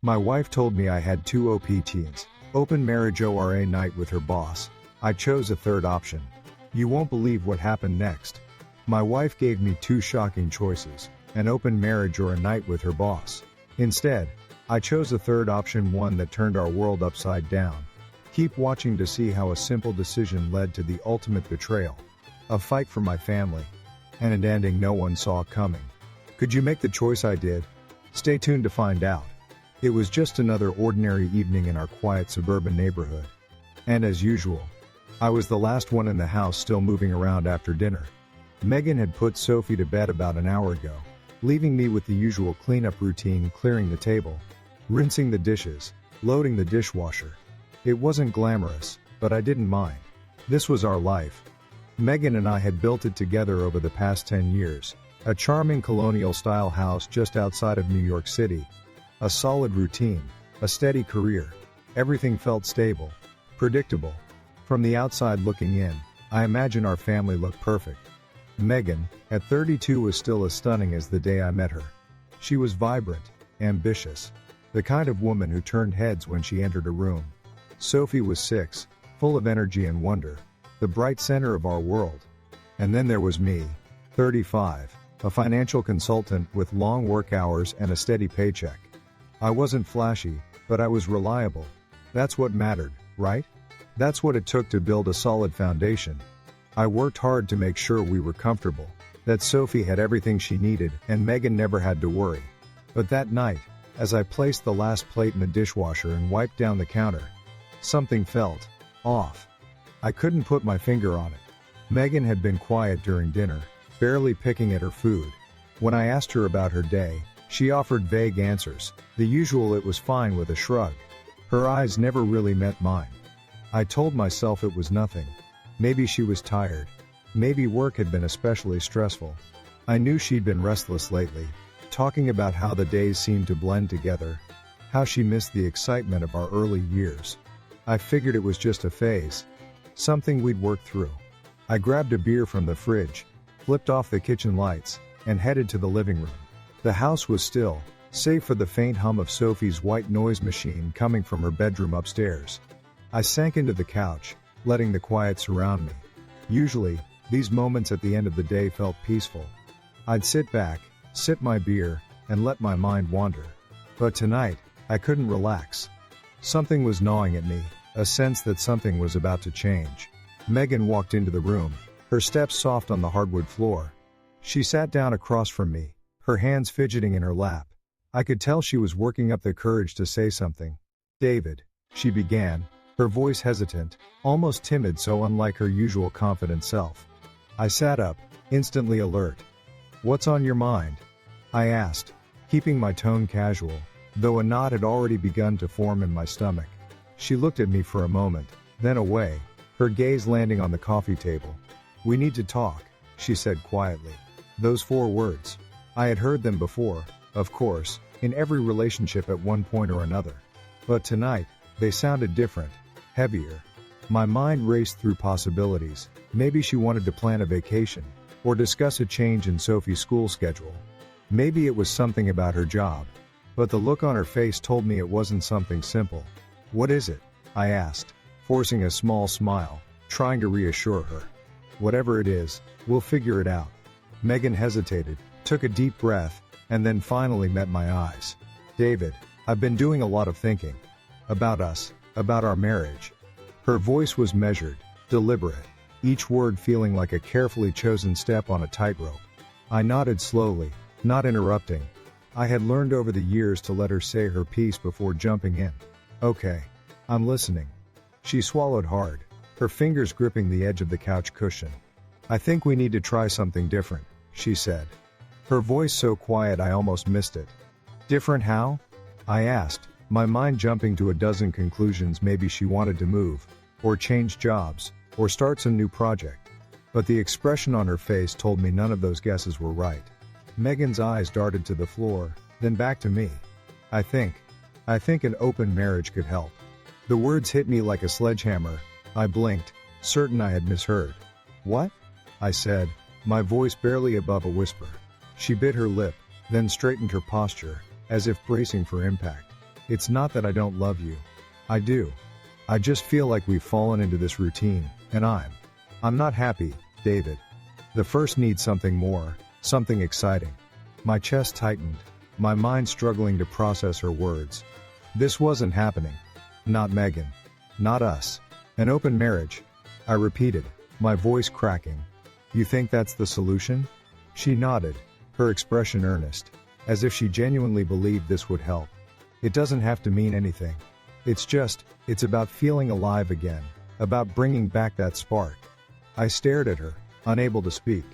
My wife told me I had two OPTs, open marriage or a night with her boss. I chose a third option. You won't believe what happened next. My wife gave me two shocking choices, an open marriage or a night with her boss. Instead, I chose a third option, one that turned our world upside down. Keep watching to see how a simple decision led to the ultimate betrayal. A fight for my family. And an ending no one saw coming. Could you make the choice I did? Stay tuned to find out. It was just another ordinary evening in our quiet suburban neighborhood. And as usual, I was the last one in the house, still moving around after dinner. Megan had put Sophie to bed about an hour ago, leaving me with the usual cleanup routine: clearing the table, rinsing the dishes, loading the dishwasher. It wasn't glamorous, but I didn't mind. This was our life. Megan and I had built it together over the past 10 years, a charming colonial-style house just outside of New York City. A solid routine, a steady career. Everything felt stable, predictable. From the outside looking in, I imagine our family looked perfect. Megan, at 32, was still as stunning as the day I met her. She was vibrant, ambitious, the kind of woman who turned heads when she entered a room. Sophie was 6, full of energy and wonder, the bright center of our world. And then there was me, 35, a financial consultant with long work hours and a steady paycheck. I wasn't flashy, but I was reliable. That's what mattered, right? That's what it took to build a solid foundation. I worked hard to make sure we were comfortable, that Sophie had everything she needed, and Megan never had to worry. But that night, as I placed the last plate in the dishwasher and wiped down the counter, something felt off. I couldn't put my finger on it. Megan had been quiet during dinner, barely picking at her food. When I asked her about her day, she offered vague answers, the usual "it was fine" with a shrug. Her eyes never really met mine. I told myself it was nothing. Maybe she was tired. Maybe work had been especially stressful. I knew she'd been restless lately, talking about how the days seemed to blend together, how she missed the excitement of our early years. I figured it was just a phase, something we'd work through. I grabbed a beer from the fridge, flipped off the kitchen lights, and headed to the living room. The house was still, save for the faint hum of Sophie's white noise machine coming from her bedroom upstairs. I sank into the couch, letting the quiet surround me. Usually, these moments at the end of the day felt peaceful. I'd sit back, sip my beer, and let my mind wander. But tonight, I couldn't relax. Something was gnawing at me, a sense that something was about to change. Megan walked into the room, her steps soft on the hardwood floor. She sat down across from me, her hands fidgeting in her lap. I could tell she was working up the courage to say something. "David," she began, her voice hesitant, almost timid, so unlike her usual confident self. I sat up, instantly alert. "What's on your mind?" I asked, keeping my tone casual, though a knot had already begun to form in my stomach. She looked at me for a moment, then away, her gaze landing on the coffee table. "We need to talk," she said quietly. Those 4 words. I had heard them before, of course, in every relationship at one point or another. But tonight, they sounded different, heavier. My mind raced through possibilities. Maybe she wanted to plan a vacation, or discuss a change in Sophie's school schedule. Maybe it was something about her job. But the look on her face told me it wasn't something simple. "What is it?" I asked, forcing a small smile, trying to reassure her. "Whatever it is, we'll figure it out." Megan hesitated, took a deep breath, and then finally met my eyes. "David, I've been doing a lot of thinking. About us, about our marriage." Her voice was measured, deliberate, each word feeling like a carefully chosen step on a tightrope. I nodded slowly, not interrupting. I had learned over the years to let her say her piece before jumping in. "Okay. I'm listening." She swallowed hard, her fingers gripping the edge of the couch cushion. "I think we need to try something different," she said. Her voice so quiet I almost missed it. "Different how?" I asked, my mind jumping to a dozen conclusions. Maybe she wanted to move, or change jobs, or start some new project. But the expression on her face told me none of those guesses were right. Megan's eyes darted to the floor, then back to me. I think an open marriage could help." The words hit me like a sledgehammer. I blinked, certain I had misheard. "What?" I said, my voice barely above a whisper. She bit her lip, then straightened her posture, as if bracing for impact. It's not that I don't love you. I do. I just feel like we've fallen into this routine, and I'm not happy, David. The first needs something more, something exciting. My chest tightened, my mind struggling to process her words. This wasn't happening. Not Megan. Not us. An open marriage. I repeated, my voice cracking. You think that's the solution? She nodded, her expression earnest, as if she genuinely believed this would help. It doesn't have to mean anything. It's about feeling alive again, about bringing back that spark. I stared at her, unable to speak.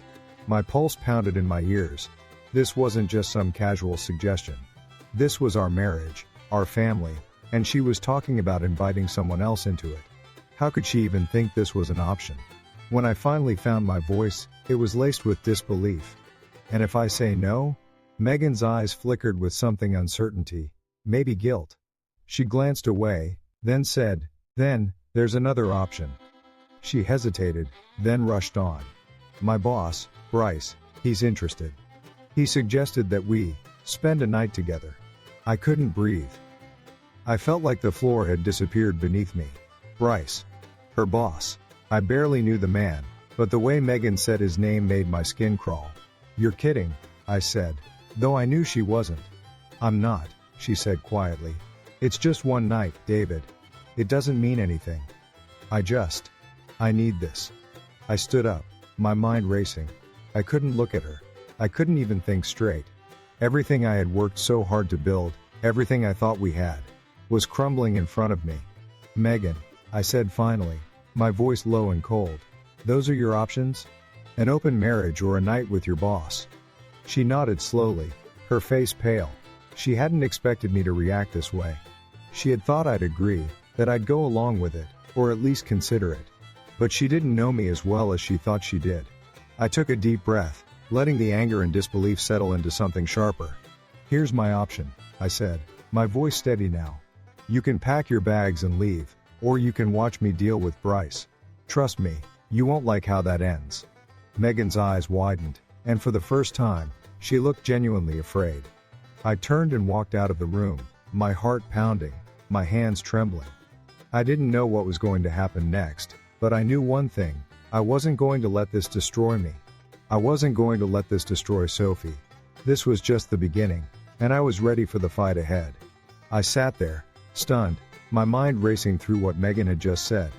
My pulse pounded in my ears. This wasn't just some casual suggestion. This was our marriage, our family, and she was talking about inviting someone else into it. How could she even think this was an option? When I finally found my voice, it was laced with disbelief. And if I say no? Megan's eyes flickered with something uncertainty, maybe guilt. She glanced away, then said, "Then, there's another option." She hesitated, then rushed on. "My boss, Bryce, he's interested. He suggested that we spend a night together." I couldn't breathe. I felt like the floor had disappeared beneath me. Bryce. Her boss. I barely knew the man, but the way Megan said his name made my skin crawl. "You're kidding," I said, though I knew she wasn't. "I'm not," she said quietly. "It's just one night, David. It doesn't mean anything. I need this." I stood up, my mind racing. I couldn't look at her. I couldn't even think straight. Everything I had worked so hard to build, everything I thought we had, was crumbling in front of me. "Megan," I said finally, my voice low and cold. "Those are your options? An open marriage or a night with your boss?" She nodded slowly, her face pale. She hadn't expected me to react this way. She had thought I'd agree, that I'd go along with it, or at least consider it. But she didn't know me as well as she thought she did. I took a deep breath, letting the anger and disbelief settle into something sharper. "Here's my option," I said, my voice steady now. "You can pack your bags and leave, or you can watch me deal with Bryce. Trust me, you won't like how that ends." Megan's eyes widened, and for the first time, she looked genuinely afraid. I turned and walked out of the room, my heart pounding, my hands trembling. I didn't know what was going to happen next, but I knew one thing: I wasn't going to let this destroy me. I wasn't going to let this destroy Sophie. This was just the beginning, and I was ready for the fight ahead. I sat there, stunned, my mind racing through what Megan had just said.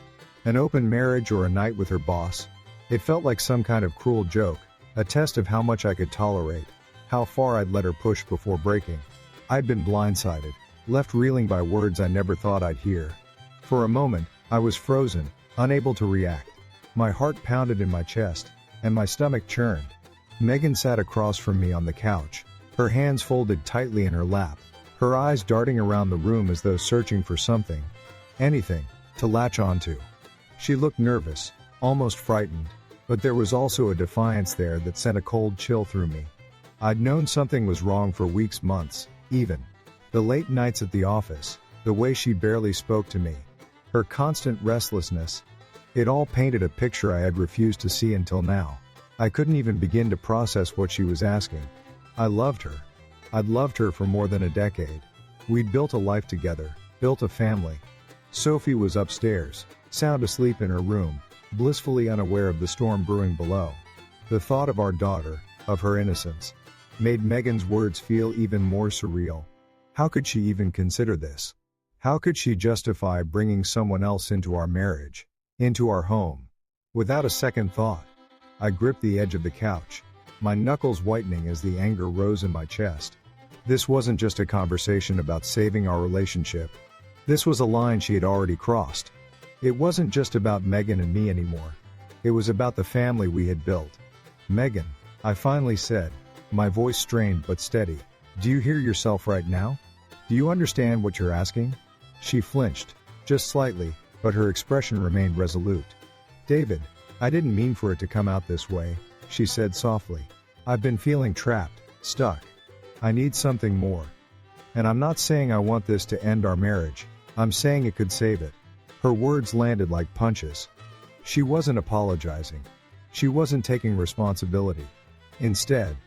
An open marriage or a night with her boss? It felt like some kind of cruel joke, a test of how much I could tolerate, how far I'd let her push before breaking. I'd been blindsided, left reeling by words I never thought I'd hear. For a moment, I was frozen, unable to react. My heart pounded in my chest, and my stomach churned. Megan sat across from me on the couch, her hands folded tightly in her lap, her eyes darting around the room as though searching for something, anything, to latch onto. She looked nervous, almost frightened, but there was also a defiance there that sent a cold chill through me. I'd known something was wrong for weeks, months, even. The late nights at the office, the way she barely spoke to me, her constant restlessness. It all painted a picture I had refused to see until now. I couldn't even begin to process what she was asking. I loved her. I'd loved her for more than a decade. We'd built a life together, built a family. Sophie was upstairs, sound asleep in her room, blissfully unaware of the storm brewing below. The thought of our daughter, of her innocence, made Megan's words feel even more surreal. How could she even consider this? How could she justify bringing someone else into our marriage, into our home? Without a second thought, I gripped the edge of the couch, my knuckles whitening as the anger rose in my chest. This wasn't just a conversation about saving our relationship. This was a line she had already crossed. It wasn't just about Megan and me anymore. It was about the family we had built. "Megan," I finally said, my voice strained but steady, "do you hear yourself right now? Do you understand what you're asking?" She flinched, just slightly, but her expression remained resolute. "David, I didn't mean for it to come out this way," she said softly. "I've been feeling trapped, stuck. I need something more. And I'm not saying I want this to end our marriage, I'm saying it could save it." Her words landed like punches. She wasn't apologizing. She wasn't taking responsibility. Instead,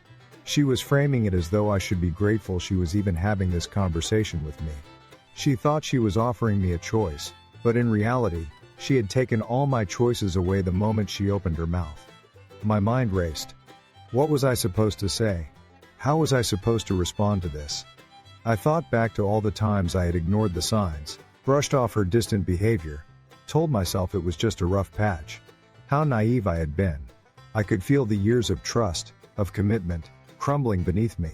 she was framing it as though I should be grateful she was even having this conversation with me. She thought she was offering me a choice, but in reality, she had taken all my choices away the moment she opened her mouth. My mind raced. What was I supposed to say? How was I supposed to respond to this? I thought back to all the times I had ignored the signs, brushed off her distant behavior, told myself it was just a rough patch. How naive I had been. I could feel the years of trust, of commitment, crumbling beneath me.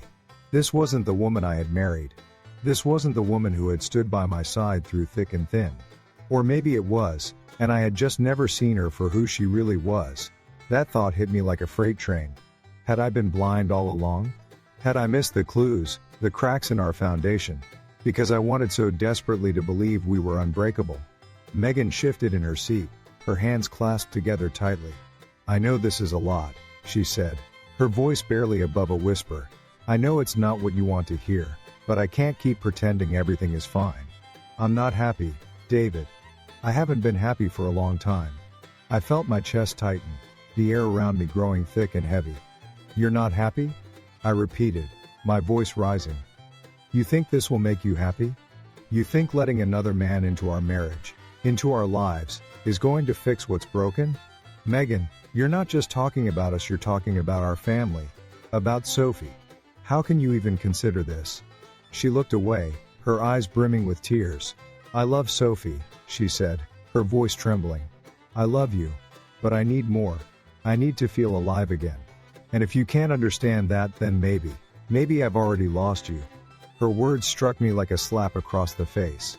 This wasn't the woman I had married. This wasn't the woman who had stood by my side through thick and thin. Or maybe it was, and I had just never seen her for who she really was. That thought hit me like a freight train. Had I been blind all along? Had I missed the clues, the cracks in our foundation, because I wanted so desperately to believe we were unbreakable? Megan shifted in her seat, her hands clasped together tightly. I know this is a lot, she said, her voice barely above a whisper. I know it's not what you want to hear, but I can't keep pretending everything is fine. I'm not happy, David. I haven't been happy for a long time. I felt my chest tighten, the air around me growing thick and heavy. You're not happy? I repeated, my voice rising. You think this will make you happy? You think letting another man into our marriage, into our lives, is going to fix what's broken? Megan, you're not just talking about us, you're talking about our family, about Sophie. How can you even consider this? She looked away, her eyes brimming with tears. I love Sophie, she said, her voice trembling. I love you, but I need more. I need to feel alive again. And if you can't understand that, then maybe I've already lost you. Her words struck me like a slap across the face.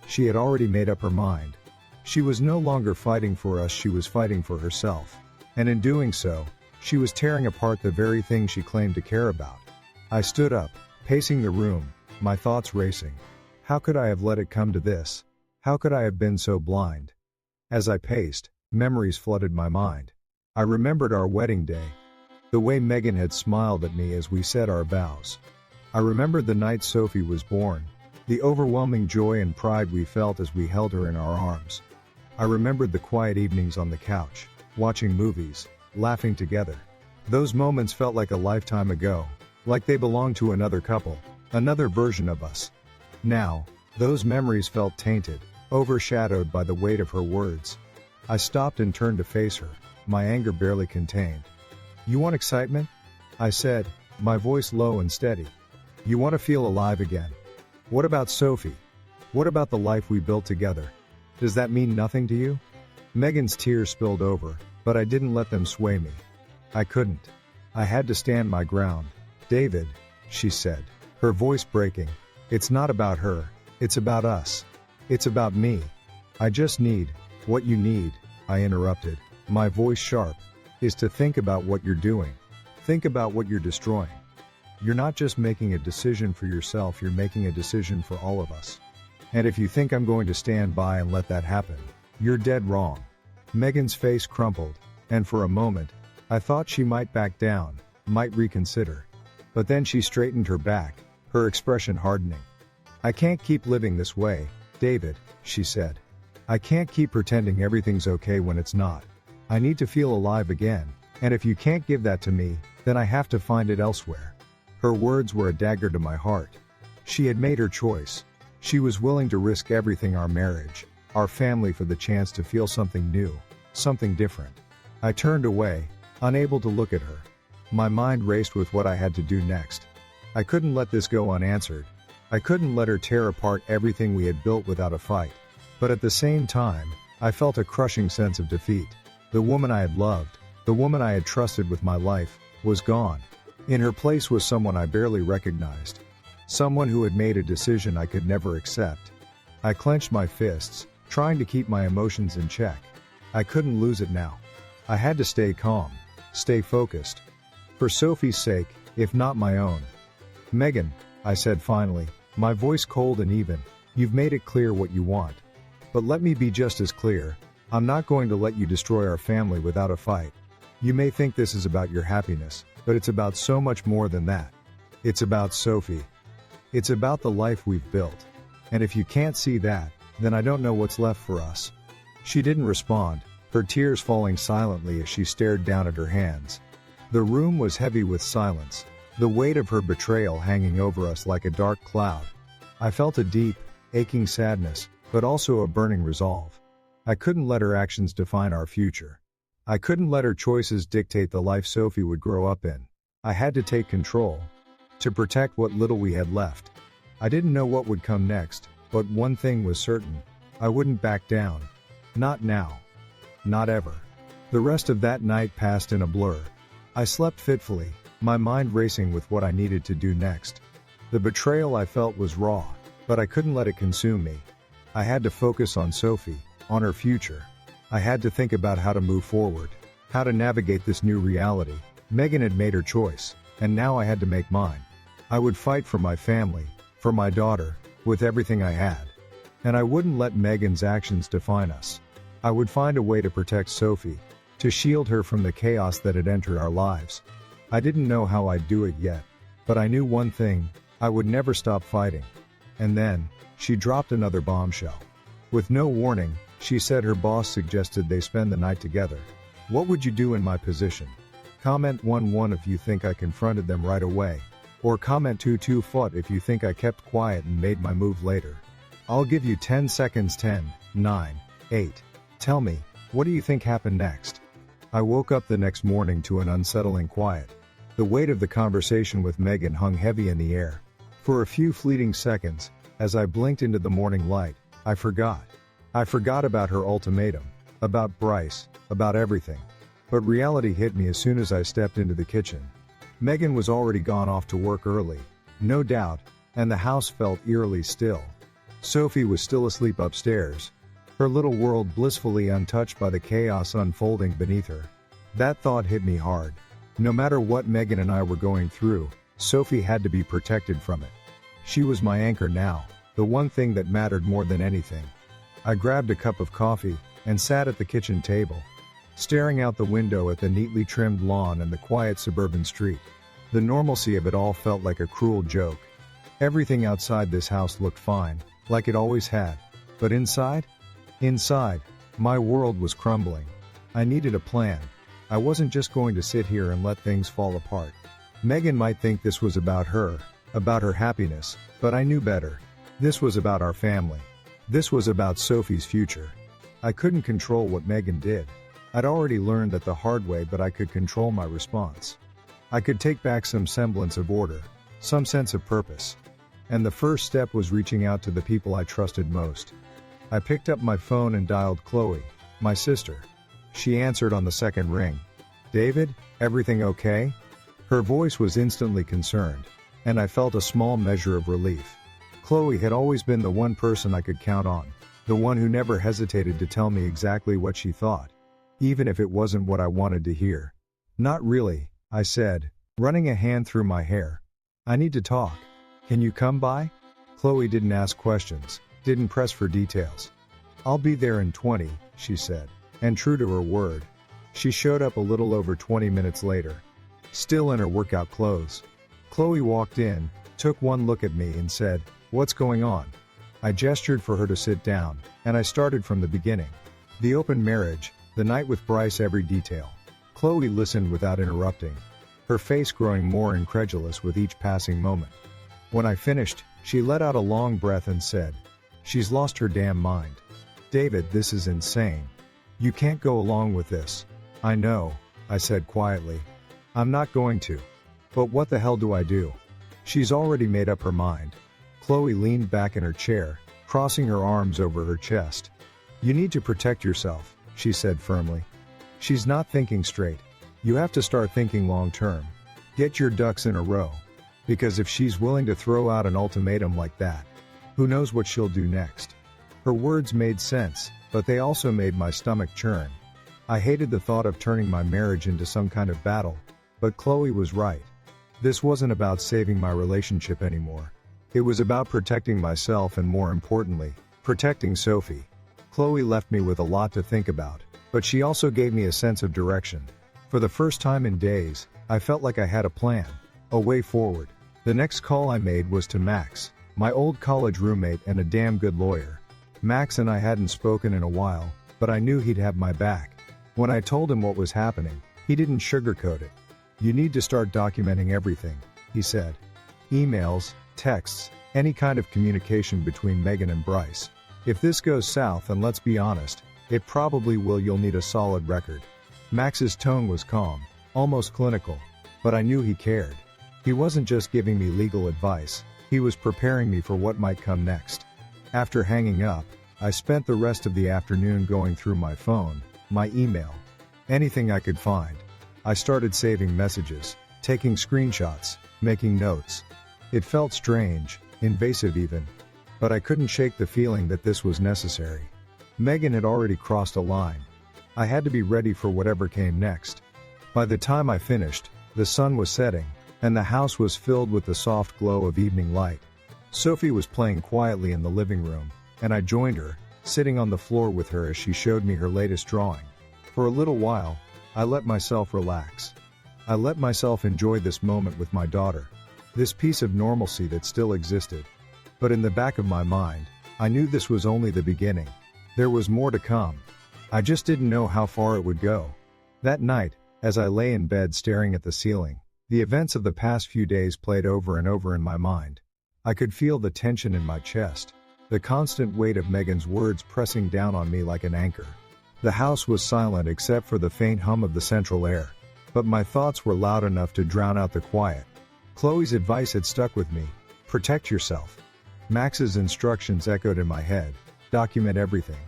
She had already made up her mind. She was no longer fighting for us, she was fighting for herself. And in doing so, she was tearing apart the very thing she claimed to care about. I stood up, pacing the room, my thoughts racing. How could I have let it come to this? How could I have been so blind? As I paced, memories flooded my mind. I remembered our wedding day. The way Megan had smiled at me as we said our vows. I remembered the night Sophie was born, the overwhelming joy and pride we felt as we held her in our arms. I remembered the quiet evenings on the couch, watching movies, laughing together. Those moments felt like a lifetime ago, like they belonged to another couple, another version of us. Now, those memories felt tainted, overshadowed by the weight of her words. I stopped and turned to face her, my anger barely contained. You want excitement? I said, my voice low and steady. You want to feel alive again? What about Sophie? What about the life we built together? Does that mean nothing to you? Megan's tears spilled over, but I didn't let them sway me. I couldn't. I had to stand my ground. David, she said, her voice breaking. It's not about her, it's about us. It's about me. I just need, what you need, I interrupted, my voice sharp, is to think about what you're doing. Think about what you're destroying. You're not just making a decision for yourself, you're making a decision for all of us. And if you think I'm going to stand by and let that happen, you're dead wrong. Megan's face crumpled, and for a moment, I thought she might back down, might reconsider. But then she straightened her back, her expression hardening. I can't keep living this way, David, she said. I can't keep pretending everything's okay when it's not. I need to feel alive again, and if you can't give that to me, then I have to find it elsewhere. Her words were a dagger to my heart. She had made her choice. She was willing to risk everything, our marriage, our family, for the chance to feel something new, something different. I turned away, unable to look at her. My mind raced with what I had to do next. I couldn't let this go unanswered. I couldn't let her tear apart everything we had built without a fight. But at the same time, I felt a crushing sense of defeat. The woman I had loved, the woman I had trusted with my life, was gone. In her place was someone I barely recognized. Someone who had made a decision I could never accept. I clenched my fists, trying to keep my emotions in check. I couldn't lose it now. I had to stay calm, stay focused. For Sophie's sake, if not my own. Megan, I said finally, my voice cold and even, you've made it clear what you want. But let me be just as clear. I'm not going to let you destroy our family without a fight. You may think this is about your happiness, but it's about so much more than that. It's about Sophie. It's about the life we've built. And if you can't see that, then I don't know what's left for us. She didn't respond, her tears falling silently as she stared down at her hands. The room was heavy with silence, the weight of her betrayal hanging over us like a dark cloud. I felt a deep, aching sadness, but also a burning resolve. I couldn't let her actions define our future. I couldn't let her choices dictate the life Sophie would grow up in. I had to take control. To protect what little we had left. I didn't know what would come next, but one thing was certain. I wouldn't back down. Not now. Not ever. The rest of that night passed in a blur. I slept fitfully, my mind racing with what I needed to do next. The betrayal I felt was raw, but I couldn't let it consume me. I had to focus on Sophie, on her future. I had to think about how to move forward, how to navigate this new reality. Megan had made her choice, and now I had to make mine. I would fight for my family, for my daughter, with everything I had. And I wouldn't let Megan's actions define us. I would find a way to protect Sophie, to shield her from the chaos that had entered our lives. I didn't know how I'd do it yet, but I knew one thing, I would never stop fighting. And then, she dropped another bombshell. With no warning, she said her boss suggested they spend the night together. What would you do in my position? Comment 1-1 if you think I confronted them right away. Or comment 2-2 fought if you think I kept quiet and made my move later. I'll give you 10 seconds. 10, 9, 8. Tell me, what do you think happened next? I woke up the next morning to an unsettling quiet. The weight of the conversation with Megan hung heavy in the air. For a few fleeting seconds, as I blinked into the morning light, I forgot. I forgot about her ultimatum, about Bryce, about everything. But reality hit me as soon as I stepped into the kitchen. Megan was already gone off to work early, no doubt, and the house felt eerily still. Sophie was still asleep upstairs, her little world blissfully untouched by the chaos unfolding beneath her. That thought hit me hard. No matter what Megan and I were going through, Sophie had to be protected from it. She was my anchor now, the one thing that mattered more than anything. I grabbed a cup of coffee and sat at the kitchen table, staring out the window at the neatly trimmed lawn and the quiet suburban street. The normalcy of it all felt like a cruel joke. Everything outside this house looked fine, like it always had. But inside, my world was crumbling. I needed a plan. I wasn't just going to sit here and let things fall apart. Megan might think this was about her happiness, but I knew better. This was about our family. This was about Sophie's future. I couldn't control what Megan did. I'd already learned that the hard way, but I could control my response. I could take back some semblance of order, some sense of purpose. And the first step was reaching out to the people I trusted most. I picked up my phone and dialed Chloe, my sister. She answered on the second ring. "David, everything okay?" Her voice was instantly concerned, and I felt a small measure of relief. Chloe had always been the one person I could count on, the one who never hesitated to tell me exactly what she thought, even if it wasn't what I wanted to hear. "Not really," I said, running a hand through my hair. "I need to talk. Can you come by?" Chloe didn't ask questions, didn't press for details. "I'll be there in 20, she said, and true to her word, she showed up a little over 20 minutes later, still in her workout clothes. Chloe walked in, took one look at me and said, "What's going on?" I gestured for her to sit down, and I started from the beginning. The open marriage, the night with Bryce, every detail. Chloe listened without interrupting, her face growing more incredulous with each passing moment. When I finished, she let out a long breath and said, "She's lost her damn mind. David, this is insane. You can't go along with this." "I know," I said quietly. "I'm not going to. But what the hell do I do?" "She's already made up her mind." Chloe leaned back in her chair, crossing her arms over her chest. "You need to protect yourself," she said firmly. "She's not thinking straight. You have to start thinking long term. Get your ducks in a row. Because if she's willing to throw out an ultimatum like that, who knows what she'll do next?" Her words made sense, but they also made my stomach churn. I hated the thought of turning my marriage into some kind of battle, but Chloe was right. This wasn't about saving my relationship anymore. It was about protecting myself and, more importantly, protecting Sophie. Chloe left me with a lot to think about, but she also gave me a sense of direction. For the first time in days, I felt like I had a plan, a way forward. The next call I made was to Max, my old college roommate and a damn good lawyer. Max and I hadn't spoken in a while, but I knew he'd have my back. When I told him what was happening, he didn't sugarcoat it. "You need to start documenting everything," he said. "Emails, texts, any kind of communication between Megan and Bryce. If this goes south, and let's be honest, it probably will, you'll need a solid record. Max's tone was calm, almost clinical, but I knew he cared. He wasn't just giving me legal advice, he was preparing me for what might come next. After hanging up, I spent the rest of the afternoon going through my phone, my email, anything I could find. I started saving messages, taking screenshots, making notes. It felt strange, invasive even, but I couldn't shake the feeling that this was necessary. Megan had already crossed a line. I had to be ready for whatever came next. By the time I finished, the sun was setting, and the house was filled with the soft glow of evening light. Sophie was playing quietly in the living room, and I joined her, sitting on the floor with her as she showed me her latest drawing. For a little while, I let myself relax. I let myself enjoy this moment with my daughter, this piece of normalcy that still existed. But in the back of my mind, I knew this was only the beginning. There was more to come. I just didn't know how far it would go. That night, as I lay in bed staring at the ceiling, the events of the past few days played over and over in my mind. I could feel the tension in my chest, the constant weight of Megan's words pressing down on me like an anchor. The house was silent except for the faint hum of the central air, but my thoughts were loud enough to drown out the quiet. Chloe's advice had stuck with me: protect yourself. Max's instructions echoed in my head: document everything.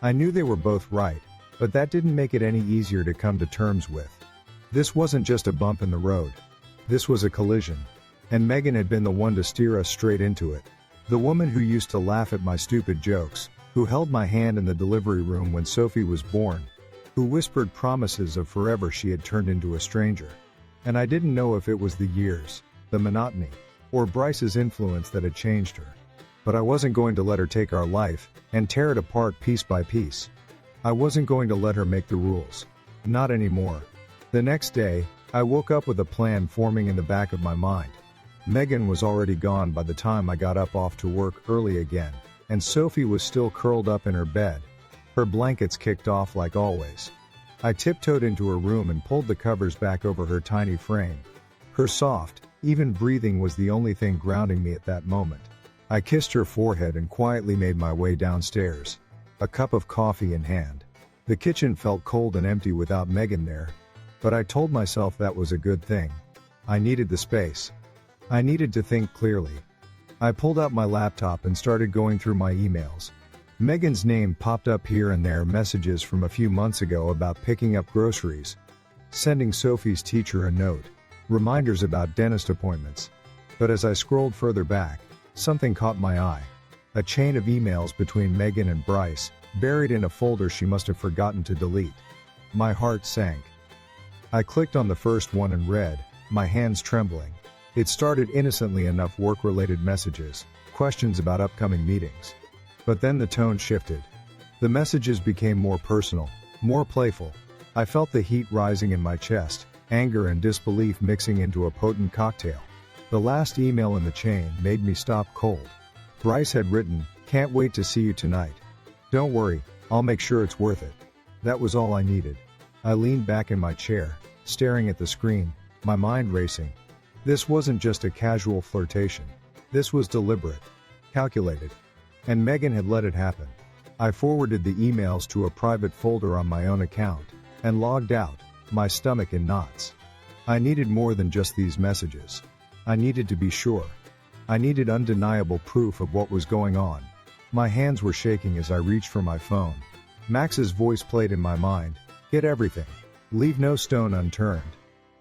I knew they were both right, but that didn't make it any easier to come to terms with. This wasn't just a bump in the road. This was a collision. And Megan had been the one to steer us straight into it. The woman who used to laugh at my stupid jokes, who held my hand in the delivery room when Sophie was born, who whispered promises of forever, she had turned into a stranger. And I didn't know if it was the years, the monotony, or Bryce's influence that had changed her. But I wasn't going to let her take our life and tear it apart piece by piece. I wasn't going to let her make the rules. Not anymore. The next day, I woke up with a plan forming in the back of my mind. Megan was already gone by the time I got up off to work early again, and Sophie was still curled up in her bed, her blankets kicked off like always. I tiptoed into her room and pulled the covers back over her tiny frame. Her soft, even breathing was the only thing grounding me at that moment. I kissed her forehead and quietly made my way downstairs, a cup of coffee in hand. The kitchen felt cold and empty without Megan there, but I told myself that was a good thing. I needed the space. I needed to think clearly. I pulled out my laptop and started going through my emails. Megan's name popped up here and there, messages from a few months ago about picking up groceries, sending Sophie's teacher a note, reminders about dentist appointments. But as I scrolled further back, something caught my eye. A chain of emails between Megan and Bryce, buried in a folder she must have forgotten to delete. My heart sank. I clicked on the first one and read, my hands trembling. It started innocently enough: work-related messages, questions about upcoming meetings. But then the tone shifted. The messages became more personal, more playful. I felt the heat rising in my chest, anger and disbelief mixing into a potent cocktail. The last email in the chain made me stop cold. Bryce had written, "Can't wait to see you tonight. Don't worry, I'll make sure it's worth it." That was all I needed. I leaned back in my chair, staring at the screen, my mind racing. This wasn't just a casual flirtation. This was deliberate, calculated. And Megan had let it happen. I forwarded the emails to a private folder on my own account, and logged out, my stomach in knots. I needed more than just these messages. I needed to be sure. I needed undeniable proof of what was going on. My hands were shaking as I reached for my phone. Max's voice played in my mind, "Get everything. Leave no stone unturned."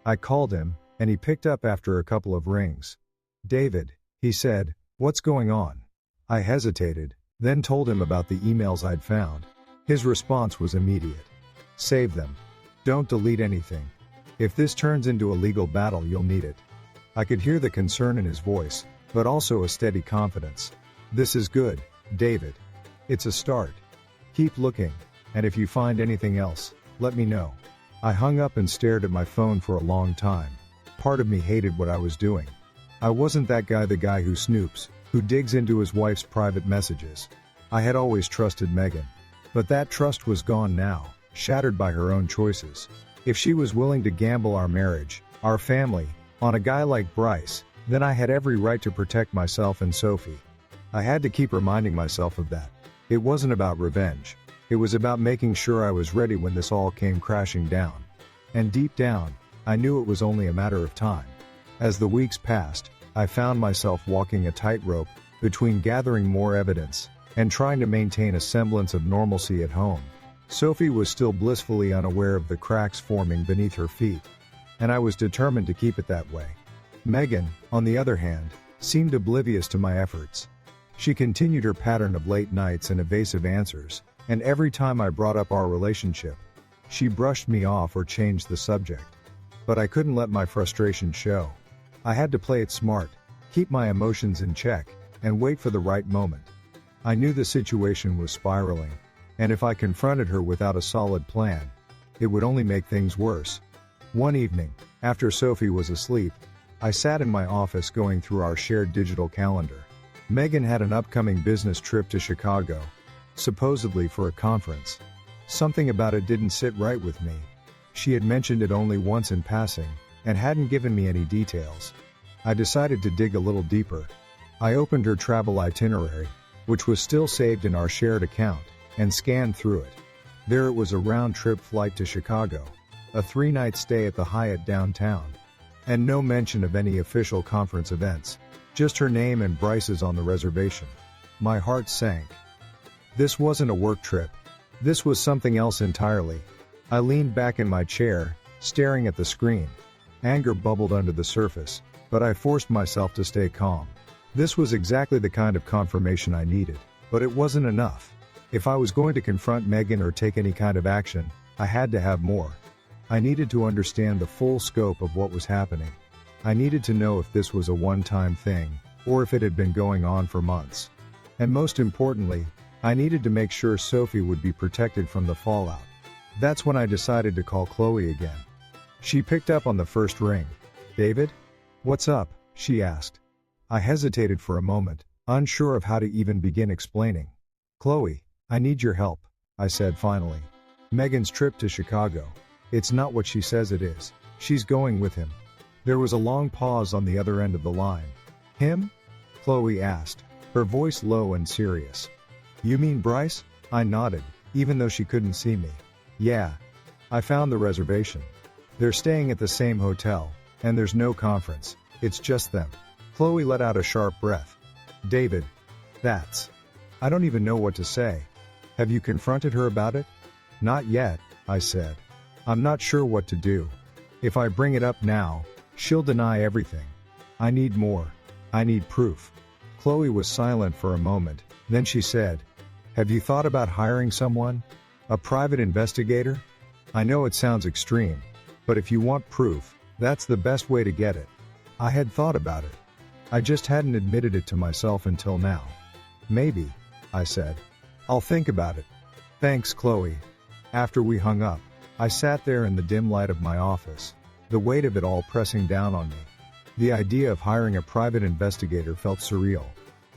I called him, and he picked up after a couple of rings. "David," he said, "what's going on?" I hesitated, then told him about the emails I'd found. His response was immediate. "Save them. Don't delete anything. If this turns into a legal battle, you'll need it." I could hear the concern in his voice, but also a steady confidence. "This is good, David. It's a start. Keep looking, and if you find anything else, let me know." I hung up and stared at my phone for a long time. Part of me hated what I was doing. I wasn't that guy, the guy who snoops, who digs into his wife's private messages. I had always trusted Megan. But that trust was gone now, shattered by her own choices. If she was willing to gamble our marriage, our family, on a guy like Bryce, then I had every right to protect myself and Sophie. I had to keep reminding myself of that. It wasn't about revenge. It was about making sure I was ready when this all came crashing down. And deep down, I knew it was only a matter of time. As the weeks passed, I found myself walking a tightrope between gathering more evidence and trying to maintain a semblance of normalcy at home. Sophie was still blissfully unaware of the cracks forming beneath her feet, and I was determined to keep it that way. Megan, on the other hand, seemed oblivious to my efforts. She continued her pattern of late nights and evasive answers, and every time I brought up our relationship, she brushed me off or changed the subject. But I couldn't let my frustration show. I had to play it smart, keep my emotions in check, and wait for the right moment. I knew the situation was spiraling, and if I confronted her without a solid plan, it would only make things worse. One evening, after Sophie was asleep, I sat in my office going through our shared digital calendar. Megan had an upcoming business trip to Chicago, supposedly for a conference. Something about it didn't sit right with me. She had mentioned it only once in passing, and hadn't given me any details. I decided to dig a little deeper. I opened her travel itinerary, which was still saved in our shared account, and scanned through it. There it was, a round-trip flight to Chicago, a 3-night stay at the Hyatt downtown, and no mention of any official conference events, just her name and Bryce's on the reservation. My heart sank. This wasn't a work trip. This was something else entirely. I leaned back in my chair, staring at the screen. Anger bubbled under the surface, but I forced myself to stay calm. This was exactly the kind of confirmation I needed, but it wasn't enough. If I was going to confront Megan or take any kind of action, I had to have more. I needed to understand the full scope of what was happening. I needed to know if this was a one-time thing, or if it had been going on for months. And most importantly, I needed to make sure Sophie would be protected from the fallout. That's when I decided to call Chloe again. She picked up on the first ring. "David? What's up?" she asked. I hesitated for a moment, unsure of how to even begin explaining. "Chloe, I need your help," I said finally. "Megan's trip to Chicago. It's not what she says it is. She's going with him." There was a long pause on the other end of the line. "Him?" Chloe asked, her voice low and serious. "You mean Bryce?" I nodded, even though she couldn't see me. "Yeah. I found the reservation. They're staying at the same hotel, and there's no conference. It's just them." Chloe let out a sharp breath. "David. That's... I don't even know what to say. Have you confronted her about it?" "Not yet," I said. "I'm not sure what to do. If I bring it up now, she'll deny everything. I need more. I need proof." Chloe was silent for a moment, then she said, "Have you thought about hiring someone? A private investigator? I know it sounds extreme, but if you want proof, that's the best way to get it." I had thought about it. I just hadn't admitted it to myself until now. "Maybe," I said. "I'll think about it." "Thanks, Chloe." After we hung up, I sat there in the dim light of my office, the weight of it all pressing down on me. The idea of hiring a private investigator felt surreal,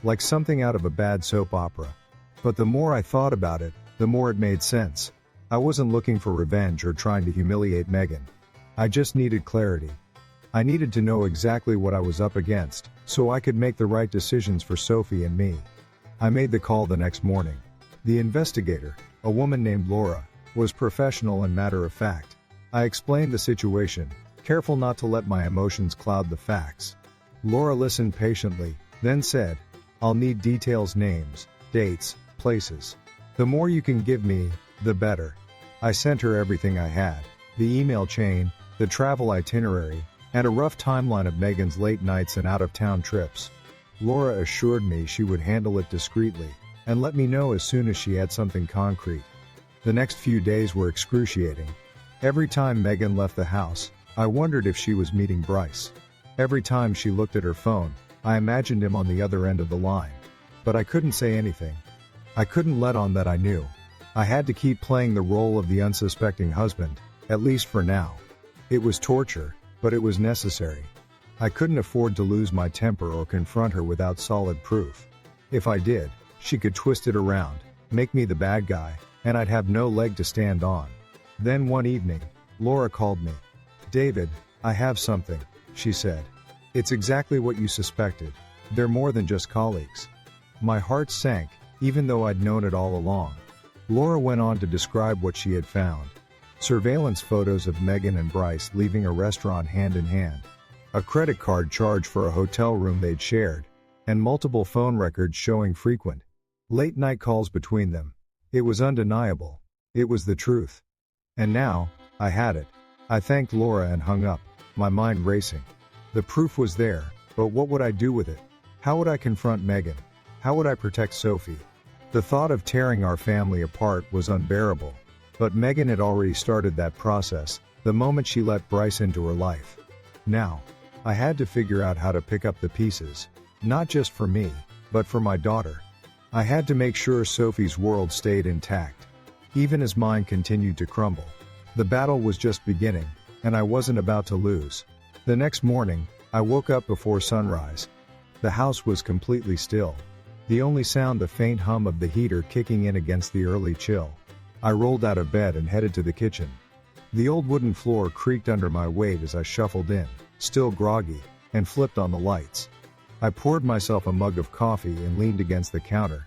like something out of a bad soap opera. But the more I thought about it, the more it made sense. I wasn't looking for revenge or trying to humiliate Megan. I just needed clarity. I needed to know exactly what I was up against, so I could make the right decisions for Sophie and me. I made the call the next morning. The investigator, a woman named Laura, was professional and matter-of-fact. I explained the situation, careful not to let my emotions cloud the facts. Laura listened patiently, then said, "I'll need details, names, dates, places. The more you can give me, the better." I sent her everything I had, the email chain, the travel itinerary, and a rough timeline of Megan's late nights and out-of-town trips. Laura assured me she would handle it discreetly, and let me know as soon as she had something concrete. The next few days were excruciating. Every time Megan left the house, I wondered if she was meeting Bryce. Every time she looked at her phone, I imagined him on the other end of the line. But I couldn't say anything. I couldn't let on that I knew. I had to keep playing the role of the unsuspecting husband, at least for now. It was torture, but it was necessary. I couldn't afford to lose my temper or confront her without solid proof. If I did, she could twist it around, make me the bad guy, and I'd have no leg to stand on. Then one evening, Laura called me. "David, I have something," she said. It's exactly what you suspected. They're more than just colleagues. My heart sank, even though I'd known it all along. Laura went on to describe what she had found. Surveillance photos of Megan and Bryce leaving a restaurant hand in hand. A credit card charge for a hotel room they'd shared. And multiple phone records showing frequent late-night calls between them. It was undeniable. It was the truth. And now, I had it. I thanked Laura and hung up, my mind racing. The proof was there, but what would I do with it? How would I confront Megan? How would I protect Sophie? The thought of tearing our family apart was unbearable. But Megan had already started that process, the moment she let Bryce into her life. Now, I had to figure out how to pick up the pieces, not just for me, but for my daughter. I had to make sure Sophie's world stayed intact, even as mine continued to crumble. The battle was just beginning, and I wasn't about to lose. The next morning, I woke up before sunrise. The house was completely still. The only sound the faint hum of the heater kicking in against the early chill. I rolled out of bed and headed to the kitchen. The old wooden floor creaked under my weight as I shuffled in, still groggy, and flipped on the lights. I poured myself a mug of coffee and leaned against the counter,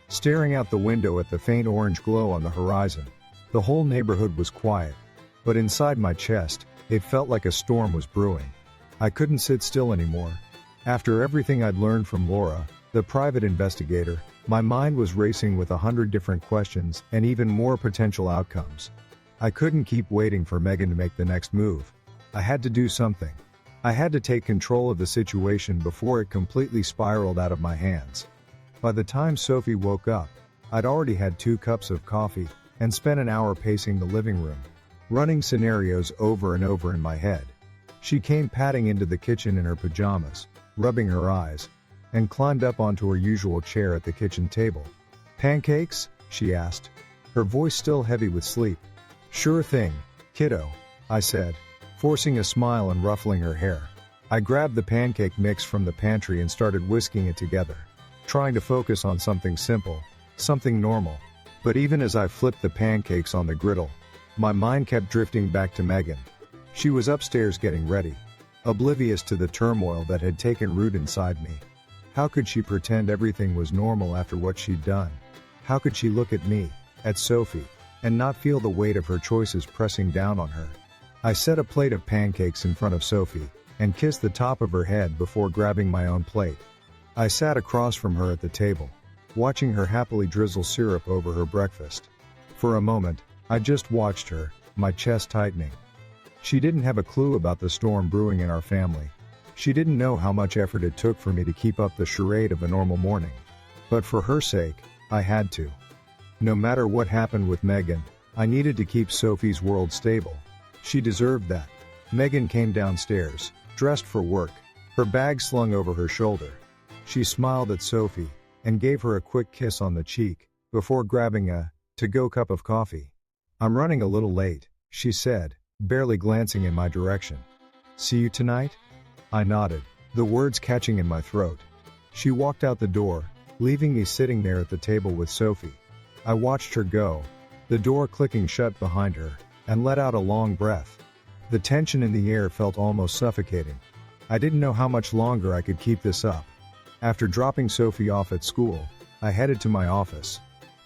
staring out the window at the faint orange glow on the horizon. The whole neighborhood was quiet, but inside my chest, it felt like a storm was brewing. I couldn't sit still anymore. After everything I'd learned from Laura, the private investigator, my mind was racing with 100 different questions and even more potential outcomes. I couldn't keep waiting for Megan to make the next move. I had to do something. I had to take control of the situation before it completely spiraled out of my hands. By the time Sophie woke up, I'd already had 2 cups of coffee and spent an hour pacing the living room, running scenarios over and over in my head. She came padding into the kitchen in her pajamas, rubbing her eyes, and climbed up onto her usual chair at the kitchen table. "Pancakes?" she asked, her voice still heavy with sleep. "Sure thing, kiddo," I said, forcing a smile and ruffling her hair. I grabbed the pancake mix from the pantry and started whisking it together, trying to focus on something simple, something normal. But even as I flipped the pancakes on the griddle, my mind kept drifting back to Megan. She was upstairs getting ready, oblivious to the turmoil that had taken root inside me. How could she pretend everything was normal after what she'd done? How could she look at me, at Sophie, and not feel the weight of her choices pressing down on her? I set a plate of pancakes in front of Sophie, and kissed the top of her head before grabbing my own plate. I sat across from her at the table, watching her happily drizzle syrup over her breakfast. For a moment, I just watched her, my chest tightening. She didn't have a clue about the storm brewing in our family. She didn't know how much effort it took for me to keep up the charade of a normal morning. But for her sake, I had to. No matter what happened with Megan, I needed to keep Sophie's world stable. She deserved that. Megan came downstairs, dressed for work, her bag slung over her shoulder. She smiled at Sophie, and gave her a quick kiss on the cheek, before grabbing a to-go cup of coffee. "I'm running a little late," she said, barely glancing in my direction. "See you tonight?" I nodded, the words catching in my throat. She walked out the door, leaving me sitting there at the table with Sophie. I watched her go, the door clicking shut behind her, and let out a long breath. The tension in the air felt almost suffocating. I didn't know how much longer I could keep this up. After dropping Sophie off at school, I headed to my office.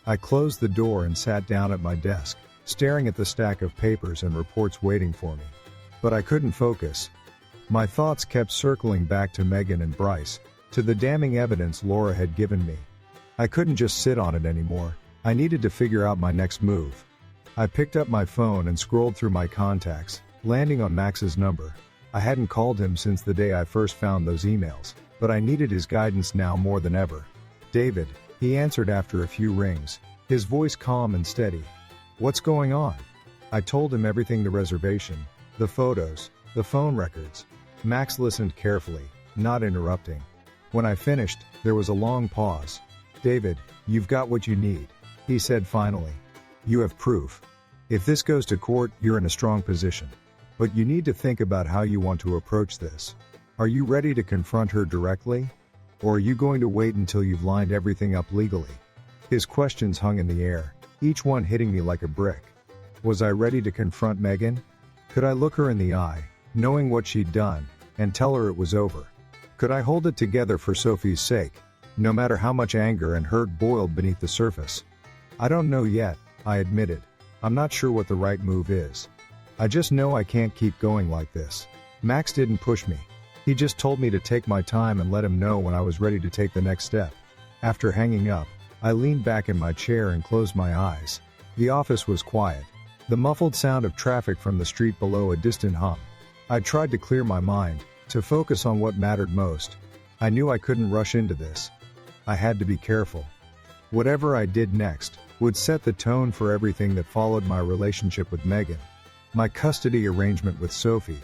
I closed the door and sat down at my desk, staring at the stack of papers and reports waiting for me. But I couldn't focus. My thoughts kept circling back to Megan and Bryce, to the damning evidence Laura had given me. I couldn't just sit on it anymore. I needed to figure out my next move. I picked up my phone and scrolled through my contacts, landing on Max's number. I hadn't called him since the day I first found those emails, but I needed his guidance now more than ever. "David," he answered after a few rings, his voice calm and steady. "What's going on?" I told him everything: the reservation, the photos, the phone records. Max listened carefully, not interrupting. When I finished, there was a long pause. "David, you've got what you need," he said finally. "You have proof. If this goes to court, you're in a strong position. But you need to think about how you want to approach this. Are you ready to confront her directly? Or are you going to wait until you've lined everything up legally?" His questions hung in the air, each one hitting me like a brick. Was I ready to confront Megan? Could I look her in the eye, knowing what she'd done, and tell her it was over? Could I hold it together for Sophie's sake, no matter how much anger and hurt boiled beneath the surface? I don't know yet, I admitted. I'm not sure what the right move is. I just know I can't keep going like this. Max didn't push me. He just told me to take my time and let him know when I was ready to take the next step. After hanging up, I leaned back in my chair and closed my eyes. The office was quiet. The muffled sound of traffic from the street below a distant hum. I tried to clear my mind, to focus on what mattered most. I knew I couldn't rush into this. I had to be careful. Whatever I did next would set the tone for everything that followed my relationship with Megan. My custody arrangement with Sophie.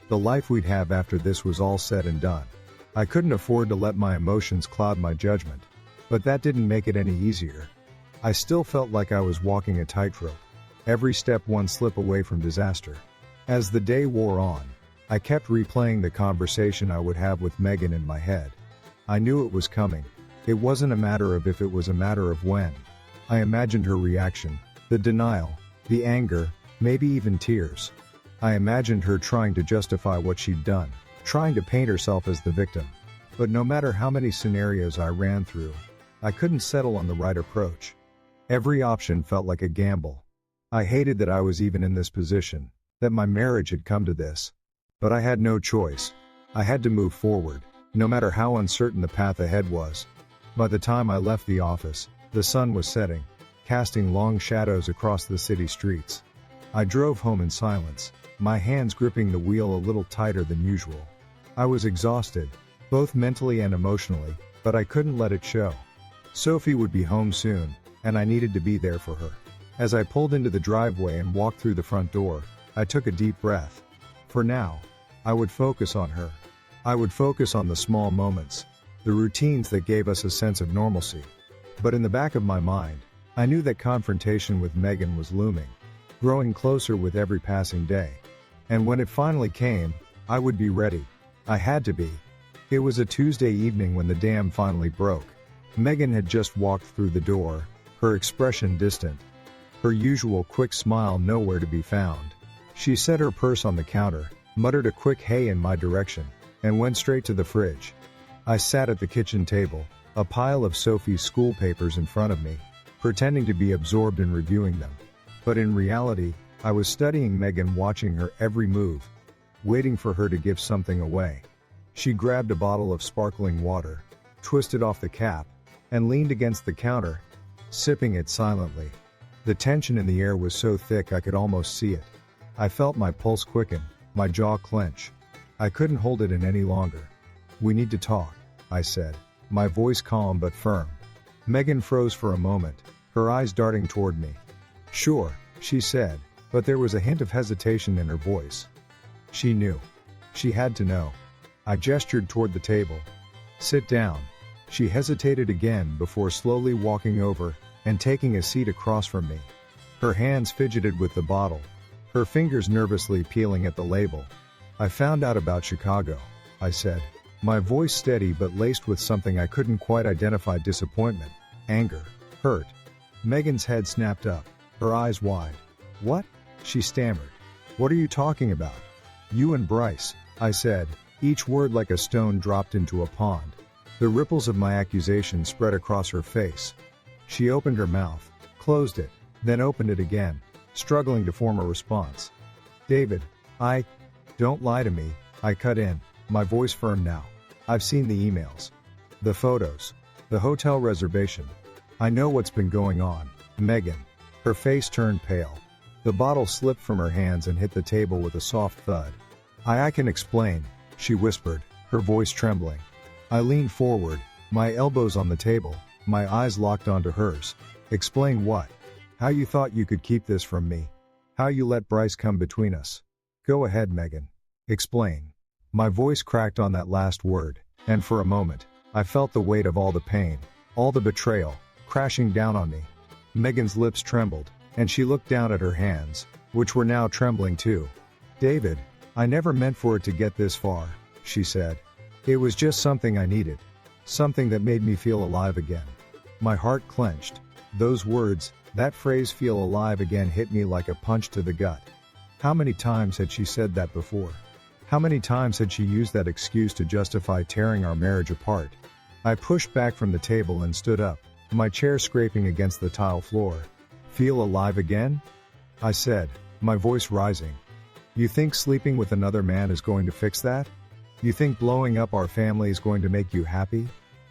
The life we'd have after this was all said and done. I couldn't afford to let my emotions cloud my judgment. But that didn't make it any easier. I still felt like I was walking a tightrope, every step one slip away from disaster. As the day wore on, I kept replaying the conversation I would have with Megan in my head. I knew it was coming. It wasn't a matter of if, it was a matter of when. I imagined her reaction, the denial, the anger, maybe even tears. I imagined her trying to justify what she'd done, trying to paint herself as the victim. But no matter how many scenarios I ran through, I couldn't settle on the right approach. Every option felt like a gamble. I hated that I was even in this position, that my marriage had come to this. But I had no choice. I had to move forward, no matter how uncertain the path ahead was. By the time I left the office, the sun was setting, casting long shadows across the city streets. I drove home in silence, my hands gripping the wheel a little tighter than usual. I was exhausted, both mentally and emotionally, but I couldn't let it show. Sophie would be home soon, and I needed to be there for her. As I pulled into the driveway and walked through the front door, I took a deep breath. For now, I would focus on her. I would focus on the small moments, the routines that gave us a sense of normalcy. But in the back of my mind, I knew that confrontation with Megan was looming, growing closer with every passing day. And when it finally came, I would be ready. I had to be. It was a Tuesday evening when the dam finally broke. Megan had just walked through the door, her expression distant, her usual quick smile nowhere to be found. She set her purse on the counter, muttered a quick hey in my direction, and went straight to the fridge. I sat at the kitchen table, a pile of Sophie's school papers in front of me, pretending to be absorbed in reviewing them. But in reality, I was studying Megan, watching her every move, waiting for her to give something away. She grabbed a bottle of sparkling water, twisted off the cap, and leaned against the counter, sipping it silently. The tension in the air was so thick I could almost see it. I felt my pulse quicken, my jaw clench. I couldn't hold it in any longer. "We need to talk," I said, my voice calm but firm. Megan froze for a moment, her eyes darting toward me. "Sure," she said, but there was a hint of hesitation in her voice. She knew. She had to know. I gestured toward the table. "Sit down." She hesitated again before slowly walking over and taking a seat across from me. Her hands fidgeted with the bottle, her fingers nervously peeling at the label. "I found out about Chicago," I said, my voice steady but laced with something I couldn't quite identify: disappointment, anger, hurt. Megan's head snapped up, her eyes wide. "What?" she stammered. "What are you talking about?" "You and Bryce," I said, each word like a stone dropped into a pond. The ripples of my accusation spread across her face. She opened her mouth, closed it, then opened it again, struggling to form a response. "David, don't lie to me," I cut in, my voice firm now. "I've seen the emails. The photos. The hotel reservation. I know what's been going on." Megan. Her face turned pale. The bottle slipped from her hands and hit the table with a soft thud. I can explain," she whispered, her voice trembling. I leaned forward, my elbows on the table, my eyes locked onto hers. "Explain what? How you thought you could keep this from me? How you let Bryce come between us? Go ahead, Megan. Explain." My voice cracked on that last word, and for a moment, I felt the weight of all the pain, all the betrayal, crashing down on me. Megan's lips trembled, and she looked down at her hands, which were now trembling too. "David, I never meant for it to get this far," she said. "It was just something I needed. Something that made me feel alive again." My heart clenched. Those words, that phrase, "feel alive again," hit me like a punch to the gut. How many times had she said that before? How many times had she used that excuse to justify tearing our marriage apart? I pushed back from the table and stood up, my chair scraping against the tile floor. Feel alive again? I said, my voice rising. You think sleeping with another man is going to fix that? You think blowing up our family is going to make you happy?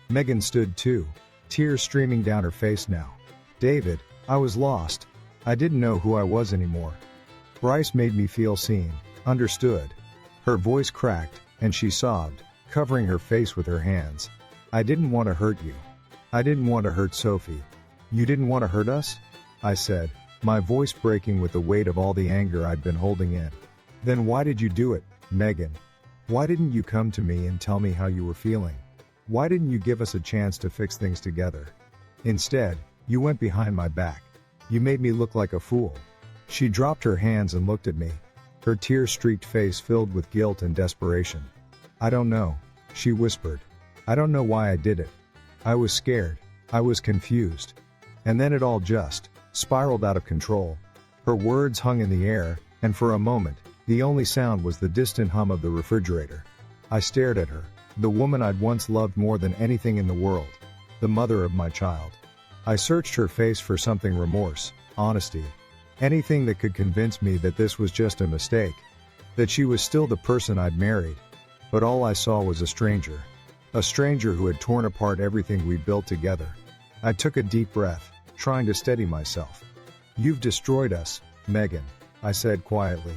Megan stood too, tears streaming down her face now. David, I was lost. I didn't know who I was anymore. Bryce made me feel seen, understood. Her voice cracked, and she sobbed, covering her face with her hands. I didn't want to hurt you. I didn't want to hurt Sophie. You didn't want to hurt us? I said, my voice breaking with the weight of all the anger I'd been holding in. Then why did you do it, Megan? Why didn't you come to me and tell me how you were feeling? Why didn't you give us a chance to fix things together? Instead, you went behind my back. You made me look like a fool. She dropped her hands and looked at me, her tear-streaked face filled with guilt and desperation. I don't know, she whispered. I don't know why I did it. I was scared. I was confused. And then it all just spiraled out of control. Her words hung in the air, and for a moment, the only sound was the distant hum of the refrigerator. I stared at her, the woman I'd once loved more than anything in the world, the mother of my child. I searched her face for something: remorse, honesty, anything that could convince me that this was just a mistake, that she was still the person I'd married. But all I saw was a stranger who had torn apart everything we built together. I took a deep breath, trying to steady myself. You've destroyed us, Megan, I said quietly.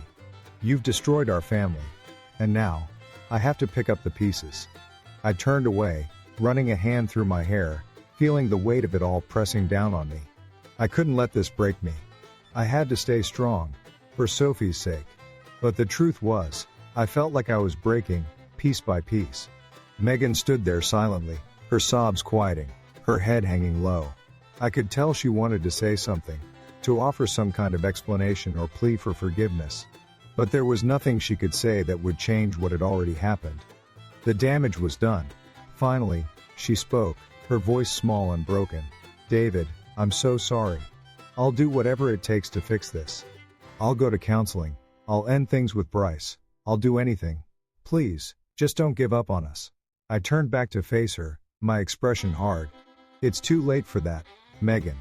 You've destroyed our family. And now, I have to pick up the pieces. I turned away, running a hand through my hair, feeling the weight of it all pressing down on me. I couldn't let this break me. I had to stay strong, for Sophie's sake. But the truth was, I felt like I was breaking, piece by piece. Megan stood there silently, her sobs quieting, her head hanging low. I could tell she wanted to say something, to offer some kind of explanation or plea for forgiveness. But there was nothing she could say that would change what had already happened. The damage was done. Finally, she spoke, her voice small and broken. David, I'm so sorry. I'll do whatever it takes to fix this. I'll go to counseling. I'll end things with Bryce. I'll do anything. Please, just don't give up on us. I turned back to face her, my expression hard. It's too late for that, Megan.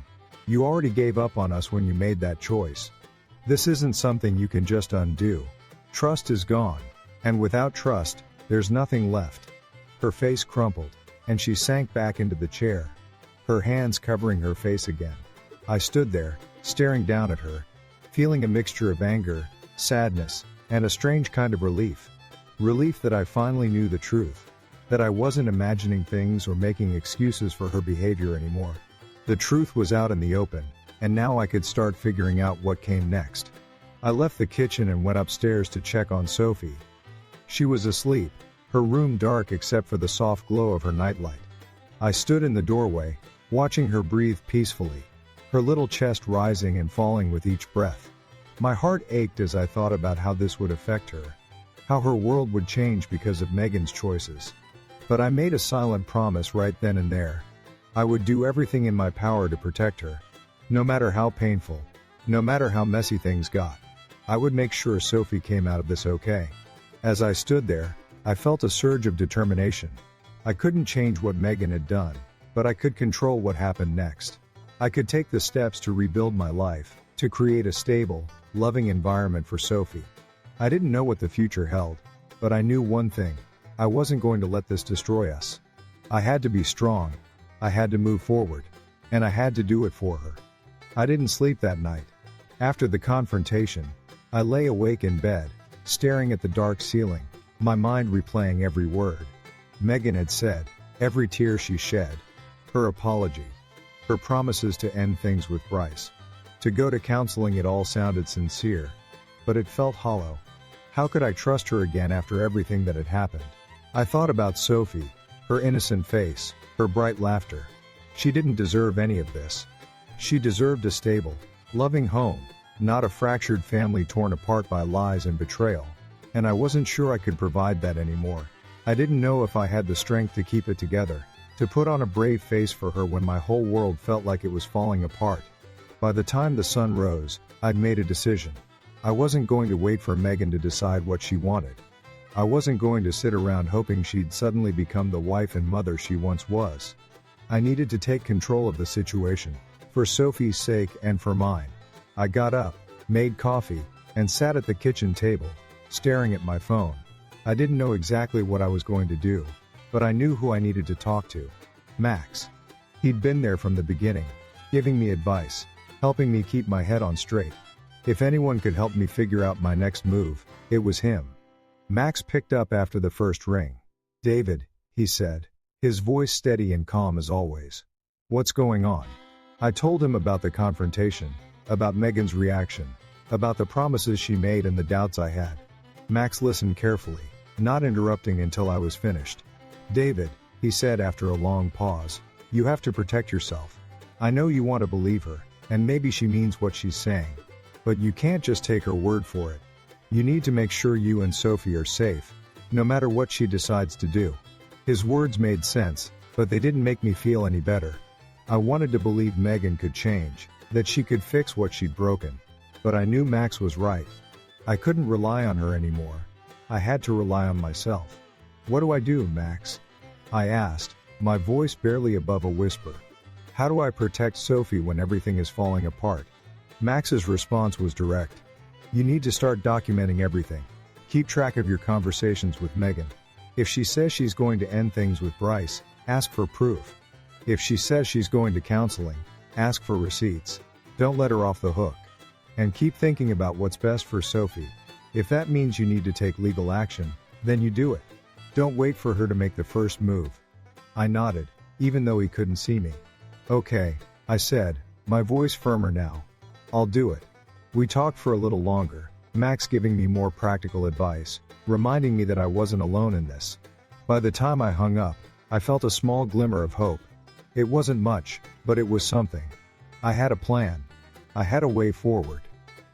You already gave up on us when you made that choice. This isn't something you can just undo. Trust is gone, and without trust, there's nothing left. Her face crumpled, and she sank back into the chair, her hands covering her face again. I stood there, staring down at her, feeling a mixture of anger, sadness, and a strange kind of relief. Relief that I finally knew the truth, that I wasn't imagining things or making excuses for her behavior anymore. The truth was out in the open, and now I could start figuring out what came next. I left the kitchen and went upstairs to check on Sophie. She was asleep, her room dark except for the soft glow of her nightlight. I stood in the doorway, watching her breathe peacefully, her little chest rising and falling with each breath. My heart ached as I thought about how this would affect her, how her world would change because of Megan's choices. But I made a silent promise right then and there. I would do everything in my power to protect her. No matter how painful, no matter how messy things got, I would make sure Sophie came out of this okay. As I stood there, I felt a surge of determination. I couldn't change what Megan had done, but I could control what happened next. I could take the steps to rebuild my life, to create a stable, loving environment for Sophie. I didn't know what the future held, but I knew one thing. I wasn't going to let this destroy us. I had to be strong. I had to move forward. And I had to do it for her. I didn't sleep that night. After the confrontation, I lay awake in bed, staring at the dark ceiling, my mind replaying every word Megan had said, every tear she shed, her apology, her promises to end things with Bryce. To go to counseling, it all sounded sincere, but it felt hollow. How could I trust her again after everything that had happened? I thought about Sophie, her innocent face, her bright laughter. She didn't deserve any of this. She deserved a stable, loving home, not a fractured family torn apart by lies and betrayal. And I wasn't sure I could provide that anymore. I didn't know if I had the strength to keep it together, to put on a brave face for her when my whole world felt like it was falling apart. By the time the sun rose, I'd made a decision. I wasn't going to wait for Megan to decide what she wanted. I wasn't going to sit around hoping she'd suddenly become the wife and mother she once was. I needed to take control of the situation, for Sophie's sake and for mine. I got up, made coffee, and sat at the kitchen table, staring at my phone. I didn't know exactly what I was going to do, but I knew who I needed to talk to. Max. He'd been there from the beginning, giving me advice, helping me keep my head on straight. If anyone could help me figure out my next move, it was him. Max picked up after the first ring. "David," he said, his voice steady and calm as always. "What's going on?" I told him about the confrontation, about Megan's reaction, about the promises she made and the doubts I had. Max listened carefully, not interrupting until I was finished. "David," he said after a long pause, "you have to protect yourself. I know you want to believe her, and maybe she means what she's saying. But you can't just take her word for it. You need to make sure you and Sophie are safe, no matter what she decides to do." His words made sense, but they didn't make me feel any better. I wanted to believe Megan could change, that she could fix what she'd broken. But I knew Max was right. I couldn't rely on her anymore. I had to rely on myself. "What do I do, Max?" I asked, my voice barely above a whisper. "How do I protect Sophie when everything is falling apart?" Max's response was direct. "You need to start documenting everything. Keep track of your conversations with Megan. If she says she's going to end things with Bryce, ask for proof. If she says she's going to counseling, ask for receipts. Don't let her off the hook. And keep thinking about what's best for Sophie. If that means you need to take legal action, then you do it. Don't wait for her to make the first move." I nodded, even though he couldn't see me. "Okay," I said, my voice firmer now. "I'll do it." We talked for a little longer, Max giving me more practical advice, reminding me that I wasn't alone in this. By the time I hung up, I felt a small glimmer of hope. It wasn't much, but it was something. I had a plan. I had a way forward.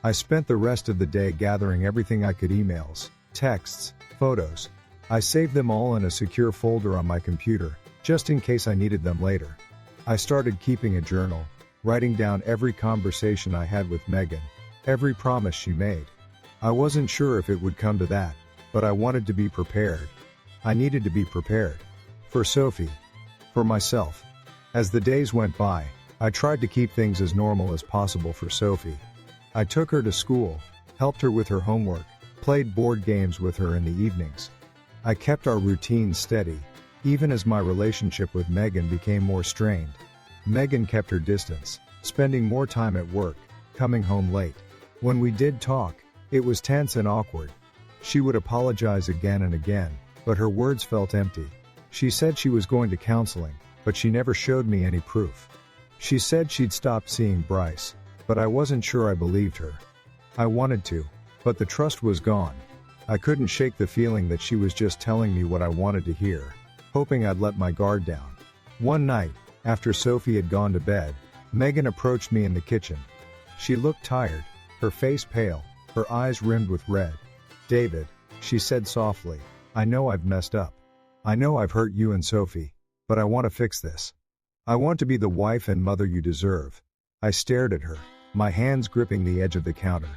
I spent the rest of the day gathering everything I could: emails, texts, photos. I saved them all in a secure folder on my computer, just in case I needed them later. I started keeping a journal, writing down every conversation I had with Megan, every promise she made. I wasn't sure if it would come to that, but I wanted to be prepared. I needed to be prepared. For Sophie. For myself. As the days went by, I tried to keep things as normal as possible for Sophie. I took her to school, helped her with her homework, played board games with her in the evenings. I kept our routine steady, even as my relationship with Megan became more strained. Megan kept her distance, spending more time at work, coming home late. When we did talk, it was tense and awkward. She would apologize again and again, but her words felt empty. She said she was going to counseling, but she never showed me any proof. She said she'd stopped seeing Bryce, but I wasn't sure I believed her. I wanted to, but the trust was gone. I couldn't shake the feeling that she was just telling me what I wanted to hear, hoping I'd let my guard down. One night, after Sophie had gone to bed, Megan approached me in the kitchen. She looked tired, her face pale, her eyes rimmed with red. "David," she said softly, "I know I've messed up. I know I've hurt you and Sophie, but I want to fix this. I want to be the wife and mother you deserve." I stared at her, my hands gripping the edge of the counter.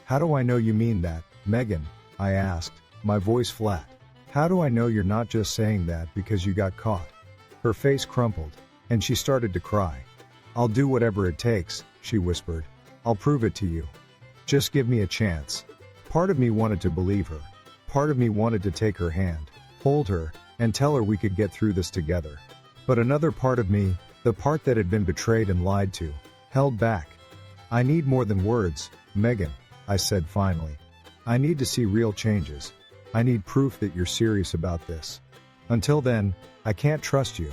"How do I know you mean that, Megan?" I asked, my voice flat. "How do I know you're not just saying that because you got caught?" Her face crumpled, and she started to cry. "I'll do whatever it takes," she whispered. "I'll prove it to you. Just give me a chance." Part of me wanted to believe her. Part of me wanted to take her hand, hold her, and tell her we could get through this together. But another part of me, the part that had been betrayed and lied to, held back. "I need more than words, Megan," I said finally. "I need to see real changes. I need proof that you're serious about this. Until then, I can't trust you.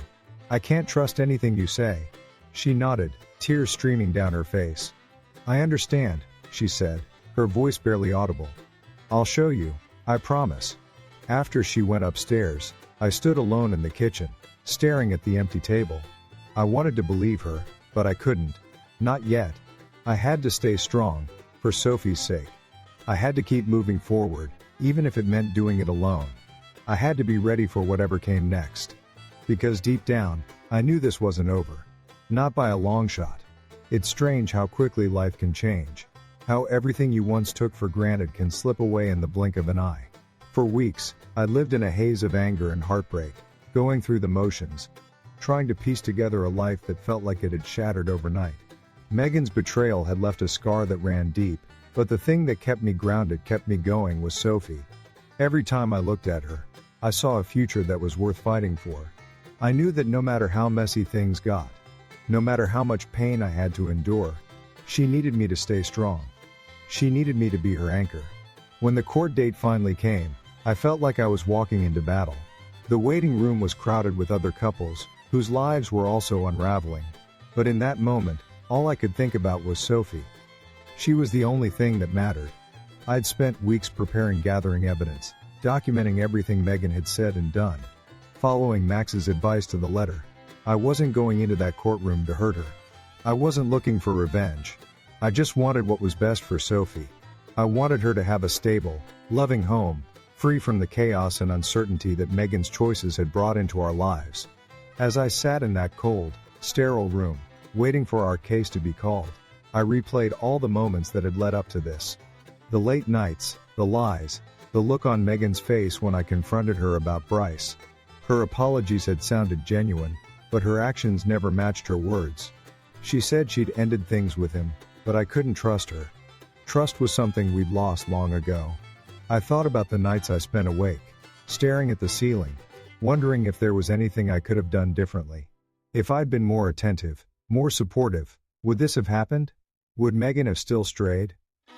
I can't trust anything you say." She nodded, tears streaming down her face. "I understand," she said, her voice barely audible. "I'll show you, I promise." After she went upstairs, I stood alone in the kitchen, staring at the empty table. I wanted to believe her, but I couldn't. Not yet. I had to stay strong, for Sophie's sake. I had to keep moving forward, even if it meant doing it alone. I had to be ready for whatever came next. Because deep down, I knew this wasn't over. Not by a long shot. It's strange how quickly life can change. How everything you once took for granted can slip away in the blink of an eye. For weeks, I lived in a haze of anger and heartbreak, going through the motions, trying to piece together a life that felt like it had shattered overnight. Megan's betrayal had left a scar that ran deep, but the thing that kept me grounded, kept me going, was Sophie. Every time I looked at her, I saw a future that was worth fighting for. I knew that no matter how messy things got, no matter how much pain I had to endure, she needed me to stay strong. She needed me to be her anchor. When the court date finally came, I felt like I was walking into battle. The waiting room was crowded with other couples, whose lives were also unraveling. But in that moment, all I could think about was Sophie. She was the only thing that mattered. I'd spent weeks preparing, gathering evidence, documenting everything Megan had said and done, following Max's advice to the letter. I wasn't going into that courtroom to hurt her. I wasn't looking for revenge. I just wanted what was best for Sophie. I wanted her to have a stable, loving home, free from the chaos and uncertainty that Megan's choices had brought into our lives. As I sat in that cold, sterile room, waiting for our case to be called, I replayed all the moments that had led up to this. The late nights, the lies, the look on Megan's face when I confronted her about Bryce. Her apologies had sounded genuine, but her actions never matched her words. She said she'd ended things with him, but I couldn't trust her. Trust was something we'd lost long ago. I thought about the nights I spent awake, staring at the ceiling, wondering if there was anything I could have done differently. If I'd been more attentive, more supportive, would this have happened? Would Megan have still strayed?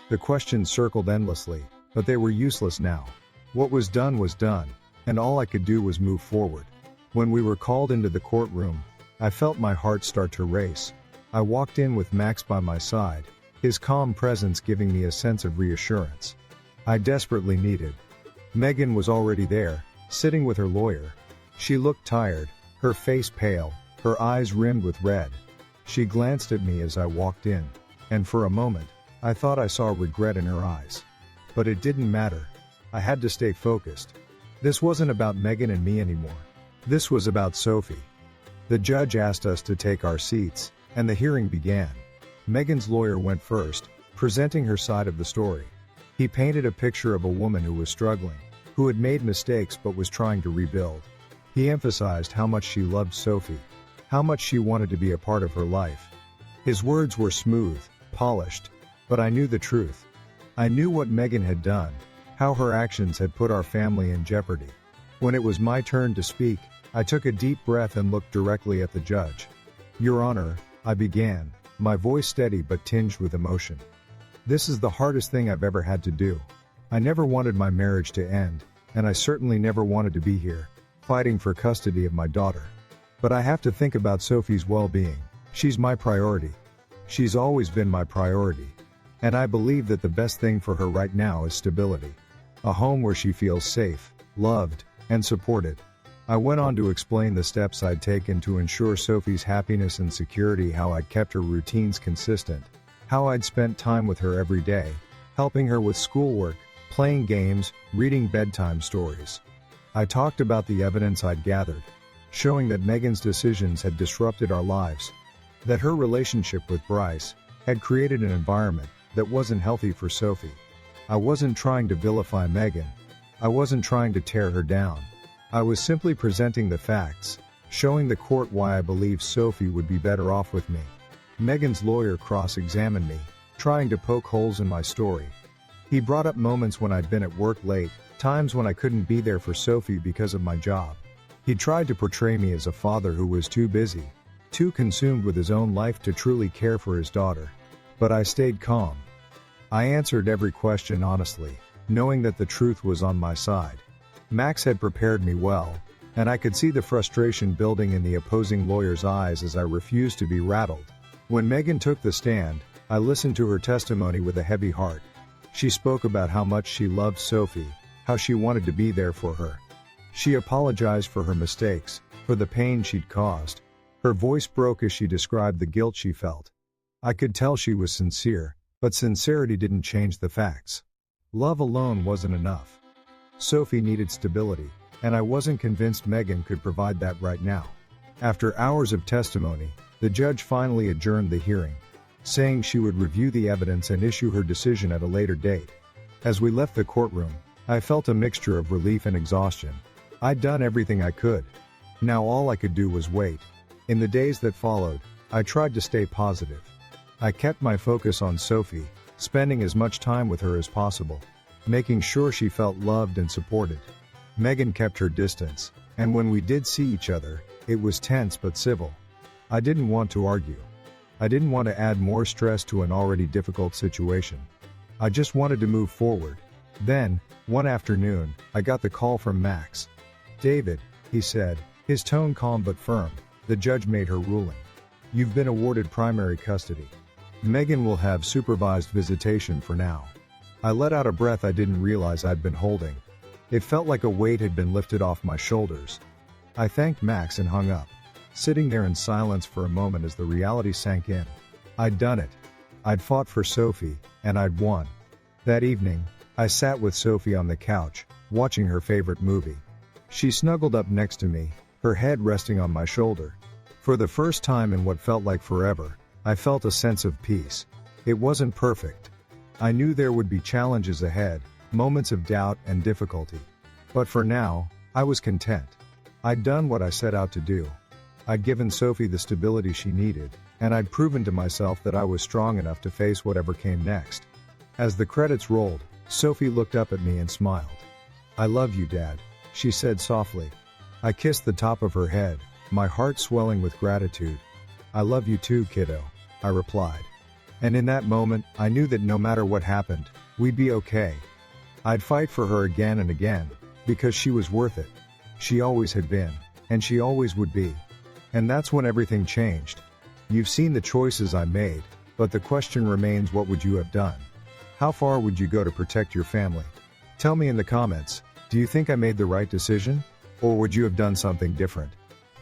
The questions circled endlessly, but they were useless now. What was done, and all I could do was move forward. When we were called into the courtroom, I felt my heart start to race. I walked in with Max by my side, his calm presence giving me a sense of reassurance I desperately needed. Megan was already there, sitting with her lawyer. She looked tired, her face pale, her eyes rimmed with red. She glanced at me as I walked in, and for a moment, I thought I saw regret in her eyes. But it didn't matter. I had to stay focused. This wasn't about Megan and me anymore. This was about Sophie. The judge asked us to take our seats, and the hearing began. Megan's lawyer went first, presenting her side of the story. He painted a picture of a woman who was struggling, who had made mistakes but was trying to rebuild. He emphasized how much she loved Sophie, how much she wanted to be a part of her life. His words were smooth, polished, but I knew the truth. I knew what Megan had done, how her actions had put our family in jeopardy. When it was my turn to speak, I took a deep breath and looked directly at the judge. "Your Honor," I began, my voice steady but tinged with emotion. "This is the hardest thing I've ever had to do. I never wanted my marriage to end, and I certainly never wanted to be here, fighting for custody of my daughter. But I have to think about Sophie's well-being. She's my priority. She's always been my priority. And I believe that the best thing for her right now is stability. A home where she feels safe, loved, and supported." I went on to explain the steps I'd taken to ensure Sophie's happiness and security, how I'd kept her routines consistent, how I'd spent time with her every day, helping her with schoolwork, playing games, reading bedtime stories. I talked about the evidence I'd gathered, showing that Megan's decisions had disrupted our lives, that her relationship with Bryce had created an environment that wasn't healthy for Sophie. I wasn't trying to vilify Megan. I wasn't trying to tear her down. I was simply presenting the facts, showing the court why I believed Sophie would be better off with me. Megan's lawyer cross-examined me, trying to poke holes in my story. He brought up moments when I'd been at work late, times when I couldn't be there for Sophie because of my job. He tried to portray me as a father who was too busy, too consumed with his own life to truly care for his daughter. But I stayed calm. I answered every question honestly, knowing that the truth was on my side. Max had prepared me well, and I could see the frustration building in the opposing lawyer's eyes as I refused to be rattled. When Megan took the stand, I listened to her testimony with a heavy heart. She spoke about how much she loved Sophie, how she wanted to be there for her. She apologized for her mistakes, for the pain she'd caused. Her voice broke as she described the guilt she felt. I could tell she was sincere, but sincerity didn't change the facts. Love alone wasn't enough. Sophie needed stability, and I wasn't convinced Megan could provide that right now. After hours of testimony, the judge finally adjourned the hearing, saying she would review the evidence and issue her decision at a later date. As we left the courtroom, I felt a mixture of relief and exhaustion. I'd done everything I could. Now all I could do was wait. In the days that followed, I tried to stay positive. I kept my focus on Sophie, spending as much time with her as possible, making sure she felt loved and supported. Megan kept her distance, and when we did see each other, it was tense but civil. I didn't want to argue. I didn't want to add more stress to an already difficult situation. I just wanted to move forward. Then, one afternoon, I got the call from Max. "David," he said, his tone calm but firm, "the judge made her ruling. You've been awarded primary custody. Megan will have supervised visitation for now." I let out a breath I didn't realize I'd been holding. It felt like a weight had been lifted off my shoulders. I thanked Max and hung up, sitting there in silence for a moment as the reality sank in. I'd done it. I'd fought for Sophie, and I'd won. That evening, I sat with Sophie on the couch, watching her favorite movie. She snuggled up next to me, her head resting on my shoulder. For the first time in what felt like forever, I felt a sense of peace. It wasn't perfect. I knew there would be challenges ahead, moments of doubt and difficulty. But for now, I was content. I'd done what I set out to do. I'd given Sophie the stability she needed, and I'd proven to myself that I was strong enough to face whatever came next. As the credits rolled, Sophie looked up at me and smiled. "I love you, Dad," she said softly. I kissed the top of her head, my heart swelling with gratitude. "I love you too, kiddo," I replied. And in that moment, I knew that no matter what happened, we'd be okay. I'd fight for her again and again, because she was worth it. She always had been, and she always would be. And that's when everything changed. You've seen the choices I made, but the question remains, what would you have done? How far would you go to protect your family? Tell me in the comments, do you think I made the right decision? Or would you have done something different?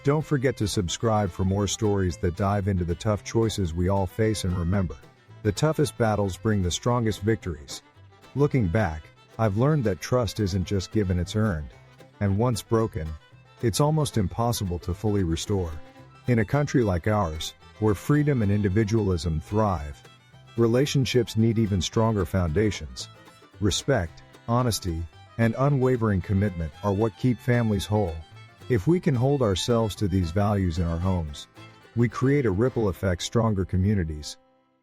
Don't forget to subscribe for more stories that dive into the tough choices we all face, and remember, the toughest battles bring the strongest victories. Looking back, I've learned that trust isn't just given, it's earned. And once broken, it's almost impossible to fully restore. In a country like ours, where freedom and individualism thrive, relationships need even stronger foundations. Respect, honesty, and unwavering commitment are what keep families whole. If we can hold ourselves to these values in our homes, we create a ripple effect, stronger communities,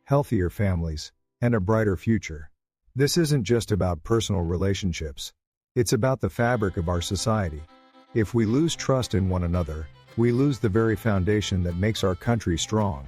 healthier families, and a brighter future. This isn't just about personal relationships. It's about the fabric of our society. If we lose trust in one another, we lose the very foundation that makes our country strong.